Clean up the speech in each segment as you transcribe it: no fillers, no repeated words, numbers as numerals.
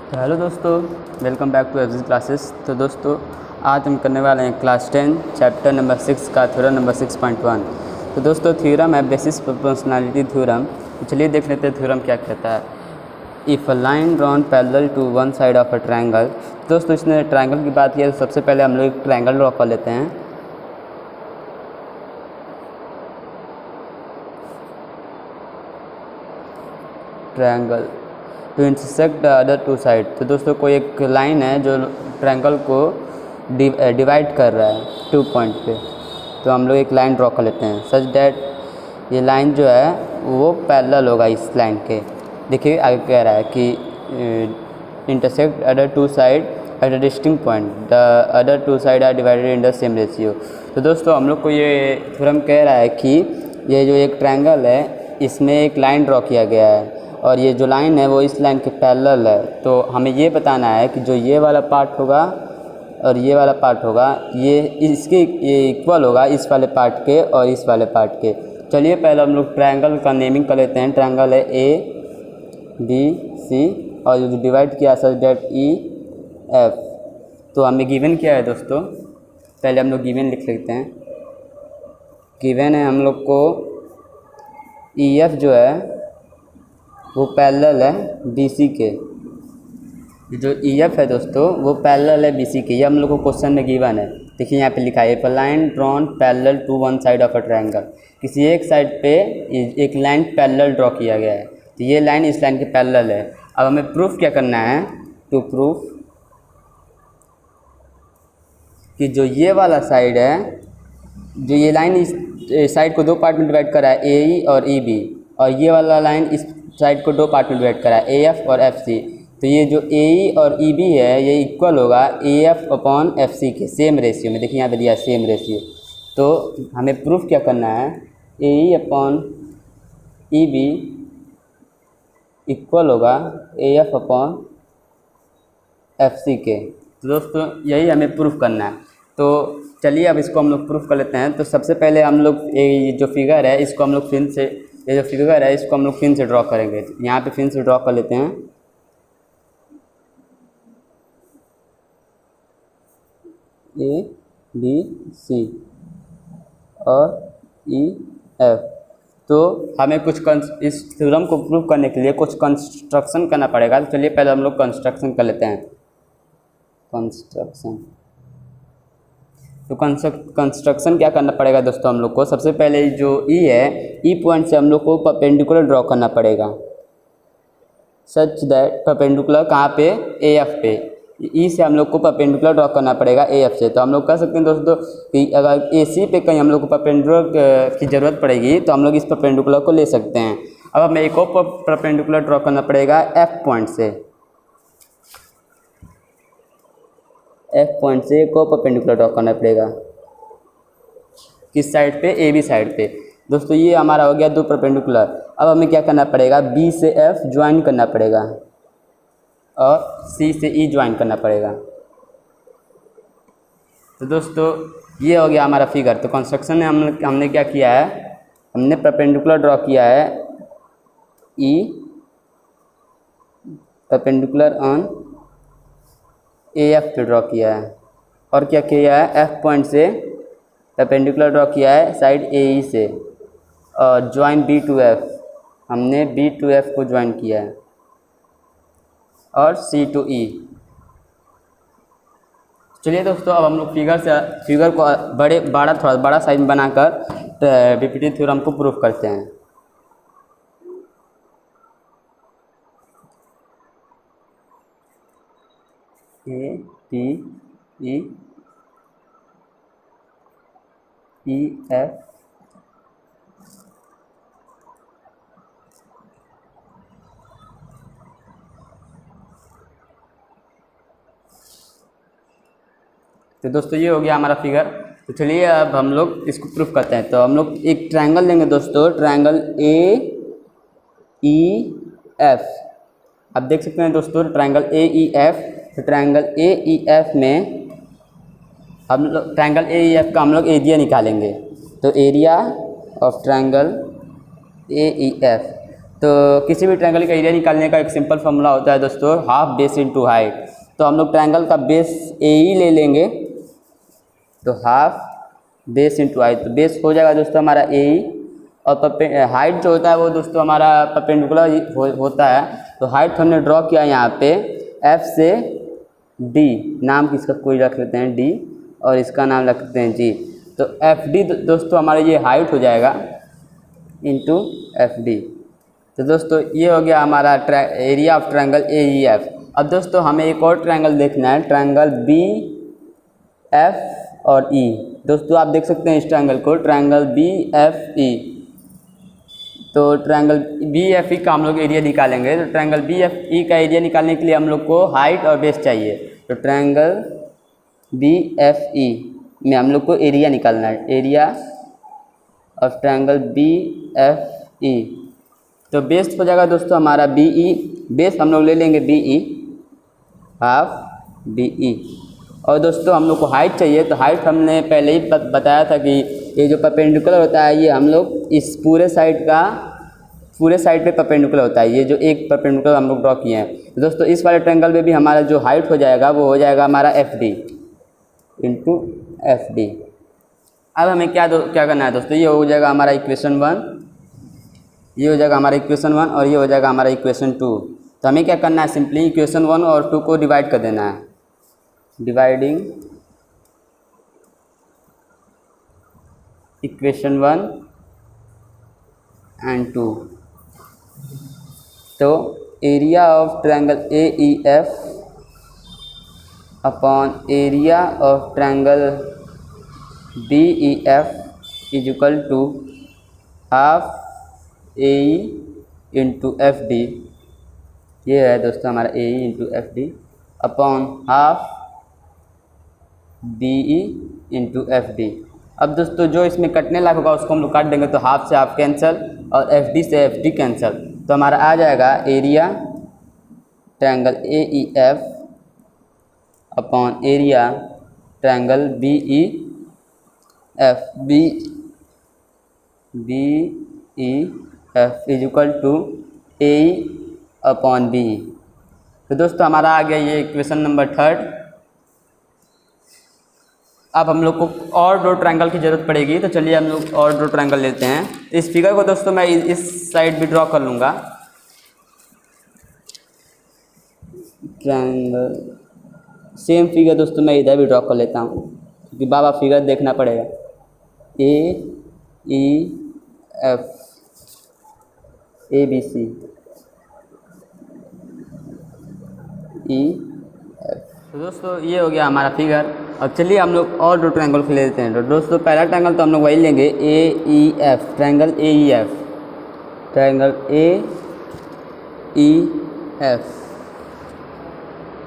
तो हेलो दोस्तों, welcome back to FG classes. तो दोस्तों आज हम करने वाले हैं क्लास 10 चैप्टर नंबर 6 का थ्योरम नंबर 6.1। तो दोस्तों थ्योरम है बेसिस प्रोपोर्शनैलिटी थ्योरम। तो चलिए देख लेते हैं थ्योरम क्या कहता है। If a line drawn parallel to one side of a triangle. दोस्तों इसने ट्रायंगल की बात की है, तो सबसे पहले हम लोग एक ट्रायंगल ड्रॉ कर लेते हैं। Triangle to intersect the other two side. तो दोस्तों कोई एक लाइन है जो ट्रायंगल को डिवाइड कर रहा है 2 पॉइंट पे। तो हम लोग एक लाइन ड्रॉ कर लेते हैं सच डैट ये लाइन जो है वो पैरेलल होगा इस लाइन के। देखिए आगे कह रहा है कि intersect other two side at a distinct point, the other two side are divided in the same ratio. तो दोस्तों हम लोग को ये थ्योरम कह रहा है कि ये जो एक ट्रायंगल है इसमें एक लाइन ड्रॉ किया गया है और ये जो लाइन है वो इस लाइन के पैरेलल है। तो हमें ये बताना है कि जो ये वाला पार्ट होगा और ये वाला पार्ट होगा ये इक्वल होगा इस वाले पार्ट के और इस वाले पार्ट के। चलिए पहले हम लोग ट्रायंगल का नेमिंग कर लेते हैं। ट्रायंगल है ABC और जो डिवाइड किया सच डेट EF। तो हमें गिवन क्या है दोस्तों, पहले हम लोग गिवन लिख लेते हैं। गिवन है हम लोग को EF जो है वो पैरेलल है BC के। जो EF है दोस्तों वो पैरेलल है BC के। ये हम लोग को क्वेश्चन में गिवन है। देखिए यहाँ पे लिखा है if a line drawn parallel to one side of a triangle. किसी एक साइड पे एक लाइन पैरेलल ड्रॉ किया गया है, तो ये लाइन इस लाइन के पैरेलल है। अब हमें प्रूफ क्या करना है, टू प्रूफ कि जो ये वाला साइड है, जो ये लाइन इस साइड को दो पार्ट में डिवाइड करा है AE और EB, और ये वाला लाइन इस साइड को दो पार्ट में डिवाइड करा है AF और FC। तो ये जो AE और EB है ये इक्वल होगा AF अपॉन FC के सेम रेशियो में। देखिए यहाँ पे दिया सेम रेशियो। तो हमें प्रूफ क्या करना है, AE अपॉन EB इक्वल होगा AF अपॉन FC के। तो दोस्तों यही हमें प्रूफ करना है। तो चलिए अब इसको हम लोग प्रूफ कर लेते हैं। तो सबसे पहले हम लोग ये जो फिगर है इसको हम लोग फिर से, ये जो फिगर है इसको हम लोग फिर से ड्रॉ करेंगे। यहाँ पे फिर से ड्रॉ कर लेते हैं। ABC और EF। तो हमें कुछ इस थ्योरम को प्रूफ करने के लिए कुछ कंस्ट्रक्शन करना पड़ेगा। तो चलिए पहले हम लोग कंस्ट्रक्शन कर लेते हैं। कंस्ट्रक्शन, तो कंस्ट्रक्शन क्या करना पड़ेगा दोस्तों हम लोग को, सबसे पहले जो E है E पॉइंट से हम लोग को परपेंडिकुलर ड्रॉ करना पड़ेगा सच दैट परपेंडिकुलर कहाँ पे, AF पे। E से हम लोग को परपेंडिकुलर ड्रॉ करना पड़ेगा AF से। तो हम लोग कह सकते हैं दोस्तों कि अगर AC पे कहीं हम लोग को परपेंडिकुलर की ज़रूरत पड़ेगी तो हम लोग इस परपेंडिकुलर को ले सकते हैं। अब हमें एक और परपेंडिकुलर ड्रॉ करना पड़ेगा F पॉइंट से। F पॉइंट से एक और परपेंडिकुलर ड्रॉ करना पड़ेगा किस साइड पे, AB साइड पे। दोस्तों ये हमारा हो गया दो परपेंडिकुलर। अब हमें क्या करना पड़ेगा, B से F ज्वाइन करना पड़ेगा और C से E ज्वाइन करना पड़ेगा। तो दोस्तों ये हो गया हमारा फिगर। तो कंस्ट्रक्शन में हमने क्या किया है, हमने परपेंडिकुलर ड्रॉ किया है E परपेंडिकुलर ऑन AF पे ड्रॉ किया है, और क्या किया है F पॉइंट से परपेंडिकुलर ड्रॉ किया है साइड AE से, और ज्वाइन B टू F, हमने B टू F को ज्वाइन किया है, और C टू E। चलिए दोस्तों अब हम लोग फिगर को थोड़ा बड़ा साइज में बनाकर बीपीटी थ्योरम को प्रूफ करते हैं। APEF तो दोस्तों ये हो गया हमारा फिगर। तो चलिए अब हम लोग इसको प्रूफ करते हैं। तो हम लोग एक ट्रायंगल लेंगे दोस्तों, ट्रायंगल AEF। आप देख सकते हैं दोस्तों ट्रायंगल AEF। तो ट्रायंगल AEF में हम लोग ट्रायंगल AEF का हम लोग एरिया निकालेंगे। तो एरिया ऑफ ट्रायंगल AEF। तो किसी भी ट्रायंगल का एरिया निकालने का एक सिंपल फॉर्मूला होता है दोस्तों, हाफ बेस इनटू हाइट। तो हम लोग ट्रायंगल का बेस ए ही ले लेंगे, तो हाफ बेस इनटू हाइट, तो बेस हो जाएगा दोस्तों हमारा ए ही, और हाइट जो होता है वो दोस्तों हमारा परपेंडिकुलर होता है। तो हाइट हमने ड्रॉ किया यहाँ पे एफ से डी, नाम किसका कोई रख लेते हैं डी, और इसका नाम रख लेते हैं जी। तो एफ डी दोस्तों हमारा ये हाइट हो जाएगा इंटू एफ डी। तो दोस्तों ये हो गया हमारा area of triangle A E F. अब दोस्तों हमें एक और ट्रायंगल देखना है, ट्रायंगल बी एफ और ई। दोस्तों आप देख सकते हैं इस ट्रायंगल को, ट्रायंगल बी एफ ई। तो ट्रायंगल बी एफ ई का हम लोग एरिया निकालेंगे। तो ट्रायंगल बी एफ ई का एरिया निकालने के लिए हम लोग को हाइट और बेस चाहिए। तो ट्रायंगल बी एफ ई में हम लोग को एरिया निकालना है, area of triangle B F E. तो बेस हो जाएगा दोस्तों हमारा बी ई, बेस हम लोग ले लेंगे B E, half B E. और दोस्तों हम लोग को हाइट चाहिए, तो हाइट हमने पहले ही बताया था कि ये जो परपेंडिकुलर होता है ये हम लोग इस पूरे साइड पे परपेंडिकुलर होता है, ये जो एक परपेंडिकुलर हम लोग ड्रॉ किए हैं। तो दोस्तों इस वाले ट्रायंगल में भी हमारा जो हाइट हो जाएगा वो हो जाएगा हमारा F D into F D. अब हमें क्या करना है दोस्तों, ये हो जाएगा हमारा इक्वेशन 1, ये हो जाएगा हमारा इक्वेशन 1 और ये हो जाएगा हमारा इक्वेशन 2। तो हमें क्या करना है, सिंपली इक्वेशन 1 और 2 को डिवाइड कर देना है, डिवाइडिंग इक्वेशन 1 एंड 2। तो area of triangle A E F upon area of triangle B E F is equal to half A E into F D. ये है दोस्तों हमारा A E into F D upon half B E into F D. अब दोस्तों जो इसमें कटने लायक होगा उसको हम लोग काट देंगे, तो हाफ से हाफ कैंसिल और एफ डी से एफ डी कैंसिल। तो हमारा आ जाएगा area triangle A E F upon area triangle B E F, B E F is equal to A upon B. तो दोस्तों हमारा आ गया ये इक्वेशन नंबर 3। अब हम लोग को और 2 ट्रायंगल की ज़रूरत पड़ेगी, तो चलिए हम लोग और 2 ट्रायंगल लेते हैं। इस फिगर को दोस्तों मैं इस साइड भी ड्रॉ कर लूँगा, ट्रायंगल सेम फिगर दोस्तों मैं इधर भी ड्रॉ कर लेता हूँ क्योंकि बाबा फिगर देखना पड़ेगा। A E F, A B C, E F. तो दोस्तों ये हो गया हमारा फिगर। अब चलिए हम लोग और 2 ट्रायंगल ले लेते हैं। तो दोस्तों पहला ट्रायंगल तो हम लोग वही लेंगे, A E F, triangle A E F, triangle A E F.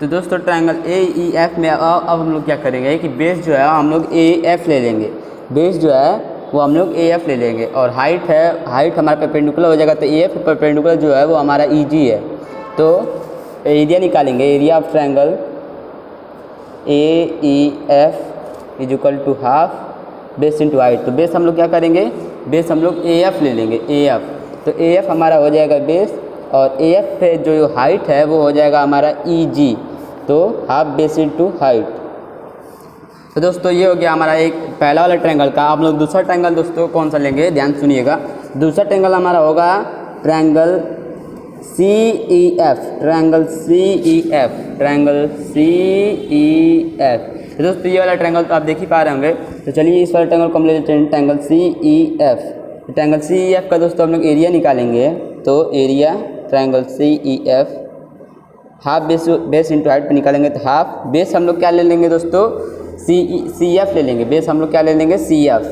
तो दोस्तों ट्रायंगल ए ई एफ में अब हम लोग क्या करेंगे कि बेस जो है हम लोग ए एफ ले लेंगे, बेस जो है वो हम लोग ए एफ ले लेंगे, और हाइट है, हाइट हमारा परपेंडिकुलर हो जाएगा, तो ए एफ परपेंडिकुलर जो है वो हमारा ई जी है। तो एरिया निकालेंगे, area of triangle A E F is equal to half base into height. तो बेस हम लोग क्या करेंगे, बेस हम लोग ए एफ ले लेंगे, ए एफ। तो ए एफ हमारा हो जाएगा बेस, और ए एफ पे जो हाइट है वो हो जाएगा हमारा ई जी, तो हाफ बेस इंटू हाइट। तो दोस्तों ये हो गया हमारा एक पहला वाला ट्रायंगल का। आप लोग दूसरा ट्रायंगल दोस्तों कौन सा लेंगे, ध्यान सुनिएगा। दूसरा ट्रायंगल हमारा होगा triangle C E F, triangle C E F, triangle C E F. तो दोस्तों ये वाला ट्रायंगल तो आप देख ही पा रहे होंगे। तो चलिए इस वाले ट्रायंगल को हम ले लेते हैं, triangle C E F. Triangle C E F का दोस्तों हम लोग एरिया निकालेंगे। तो area triangle C E F half base into height पे निकालेंगे, तो हाफ बेस हम लोग क्या ले लेंगे दोस्तों, सी एफ ले लेंगे। बेस हम लोग क्या ले लेंगे, सी एफ।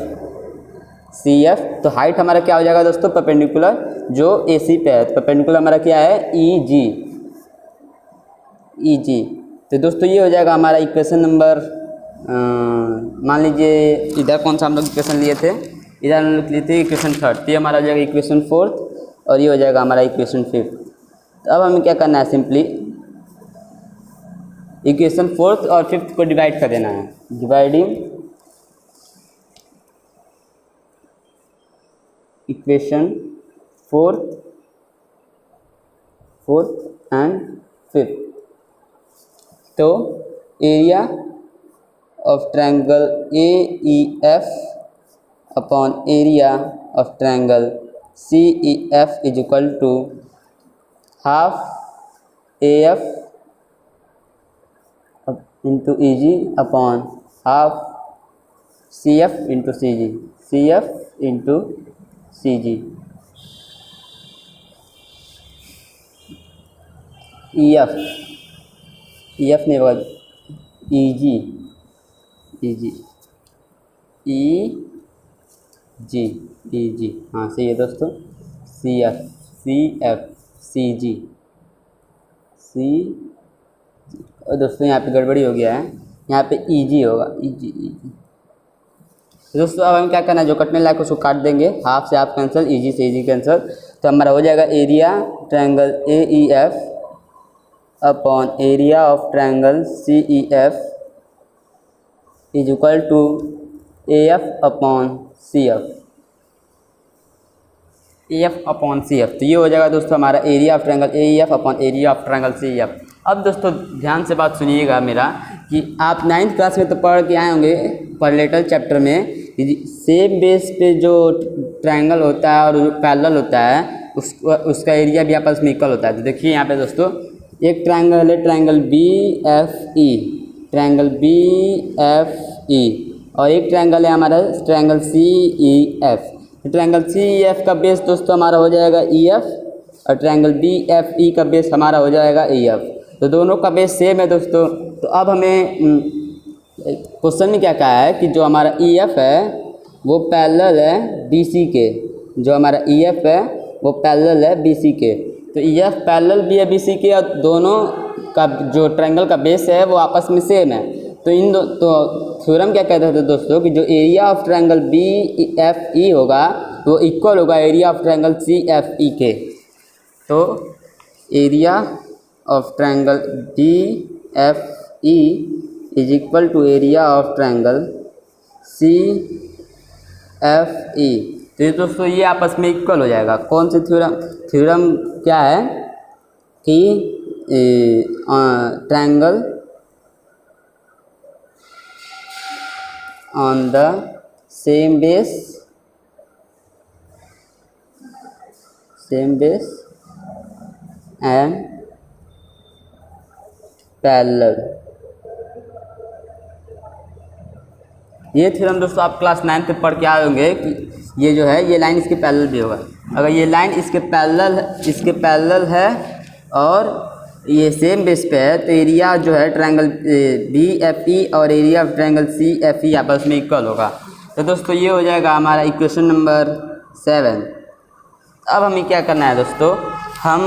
तो हाइट हमारा क्या हो जाएगा दोस्तों, परपेंडिकुलर जो ए सी पे है, तो परपेंडिकुलर हमारा क्या है, ई जी। तो दोस्तों ये हो जाएगा हमारा इक्वेशन नंबर, मान लीजिए इधर कौन सा हम लोग इक्वेशन लिए थे, इधर हम लोग लिए थे इक्वेशन 3, तो ये हमारा हो जाएगा इक्वेशन 4 और ये हो जाएगा हमारा इक्वेशन 5। तो अब हमें क्या करना है, सिंपली इक्वेशन 4 और 5 को डिवाइड कर देना है, dividing equation 4 fourth and fifth. तो area of triangle A E F upon area of triangle C E F is equal to half A F into E G upon half C F into C G, C F into C G. E F नहीं होगा, ई जी, ई जी, ई जी, ई जी, हाँ सही है दोस्तों। C F, C F, सी G, सी। और दोस्तों यहाँ पे गड़बड़ी हो गया है, यहाँ पे ई जी होगा, ई जी, ई जी। दोस्तों अब हम क्या करना है, जो कटने लायक उसको काट देंगे, हाफ से हाफ कैंसिल, ई जी से ई जी कैंसिल, तो हमारा हो जाएगा area triangle A E F upon area of triangle C E F is equal to A F upon C F, A F upon C F. तो ये हो जाएगा दोस्तों हमारा area of triangle A E F upon area of triangle C E F. अब दोस्तों ध्यान से बात सुनिएगा मेरा, कि आप 9th क्लास में तो पढ़ के आए होंगे पैरेलल चैप्टर में, सेम बेस पे जो ट्रायंगल होता है और जो पैरेलल होता है उसका एरिया भी आपस में इक्वल होता है। तो देखिए यहाँ पे दोस्तों एक ट्रायंगल है, triangle B F E, triangle B F E, और एक ट्रायंगल है हमारा triangle C E F. Triangle C E F का बेस दोस्तों हमारा हो जाएगा ई एफ, और ट्रायंगल बी एफ ई का बेस हमारा हो जाएगा ई एफ। तो दोनों का बेस सेम है दोस्तों। तो अब हमें क्वेश्चन में क्या कहा है कि जो हमारा ई एफ है वो पैरेलल है बी सी के, जो हमारा ई एफ है वो पैरेलल है बी सी के। तो ई एफ पैरेलल भी है बी सी के, और दोनों का जो ट्रायंगल का बेस है वो आपस में सेम है। तो तो थ्योरम क्या कहते थे दोस्तों कि जो area of triangle B F E होगा वो इक्वल होगा area of triangle C F E के। तो area of triangle B F E is equal to area of triangle C F E. तो ये दोस्तों ये आपस में इक्वल हो जाएगा। कौन से थ्योरम क्या है कि triangle on the same base and parallel। ये थ्योरम दोस्तों आप क्लास 9 में पढ़ के आए होंगे कि ये जो है ये लाइन इसके पैरेलल भी होगा। अगर ये लाइन इसके पैरेलल है और ये सेम बेस पे है तो एरिया जो है ट्रायंगल बी एफ ई और area of triangle C F E आपस में इक्वल होगा। तो दोस्तों ये हो जाएगा हमारा इक्वेशन नंबर 7। अब हमें क्या करना है दोस्तों, हम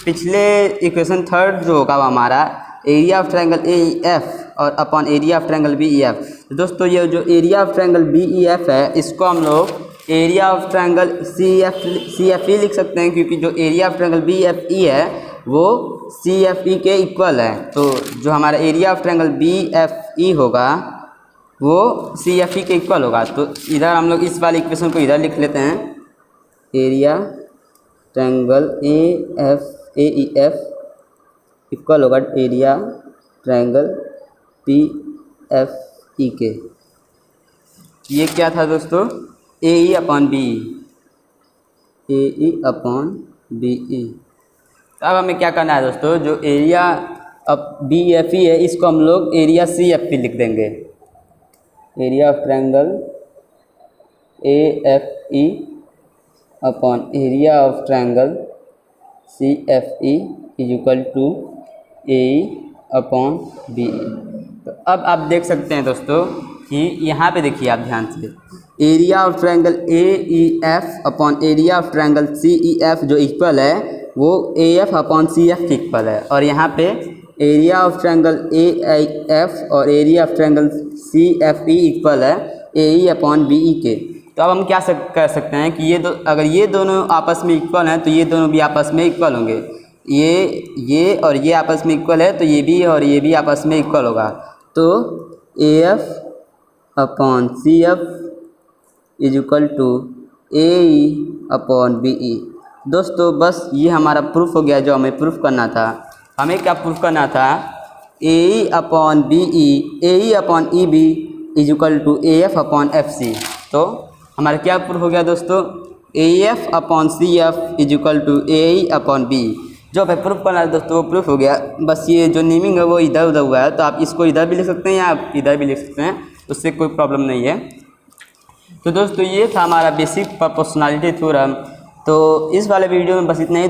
पिछले इक्वेशन 3 जो होगा वो हमारा area of triangle A E F और upon area of triangle B E F. तो दोस्तों ये जो area of triangle B E F है इसको हम लोग area of triangle C F E लिख सकते हैं, क्योंकि जो area of triangle B F E है वो सी एफ ई के इक्वल है। तो जो हमारा area of triangle B F E होगा वो सी एफ ई के इक्वल होगा। तो इधर हम लोग इस वाले इक्वेशन को इधर लिख लेते हैं, area triangle A E F equal होगा area triangle P F E के। ये क्या था दोस्तों, A E upon B E, A E upon B E. अब हमें क्या करना है दोस्तों, जो एरिया अब बी एफ ई है इसको हम लोग एरिया सी एफ ई लिख देंगे, area of triangle A F E upon area of triangle C F E is equal to A upon B E. तो अब आप देख सकते हैं दोस्तों कि यहाँ पे देखिए आप ध्यान से, area of triangle A E F upon area of triangle C E F जो इक्वल है वो A F upon C F की इक्वल है, और यहाँ पे area of triangle A I F और area of triangle C F E equal है ए ई अपॉन बी ई के। तो अब हम क्या कर सकते हैं कि अगर ये दोनों आपस में इक्वल हैं तो ये दोनों भी आपस में इक्वल होंगे, ये और ये आपस में इक्वल है तो ये भी और ये भी आपस में इक्वल होगा। तो A F upon C F is equal to A E upon B E. दोस्तों बस ये हमारा प्रूफ हो गया जो हमें प्रूफ करना था। हमें क्या प्रूफ करना था, A upon B E, A E upon E B is equal to A F upon F C. तो हमारा क्या प्रूफ हो गया दोस्तों, A F upon C F is equal to A E upon B. जो हमें प्रूफ करना है दोस्तों वो प्रूफ हो गया। बस ये जो नेमिंग है वो इधर उधर हुआ है, तो आप इसको इधर भी लिख सकते हैं या आप इधर भी लिख सकते हैं, उससे कोई प्रॉब्लम नहीं है। तो दोस्तों ये था हमारा बेसिक प्रोपोर्शनलिटी थ्योरम। तो इस वाले वीडियो में बस इतना ही।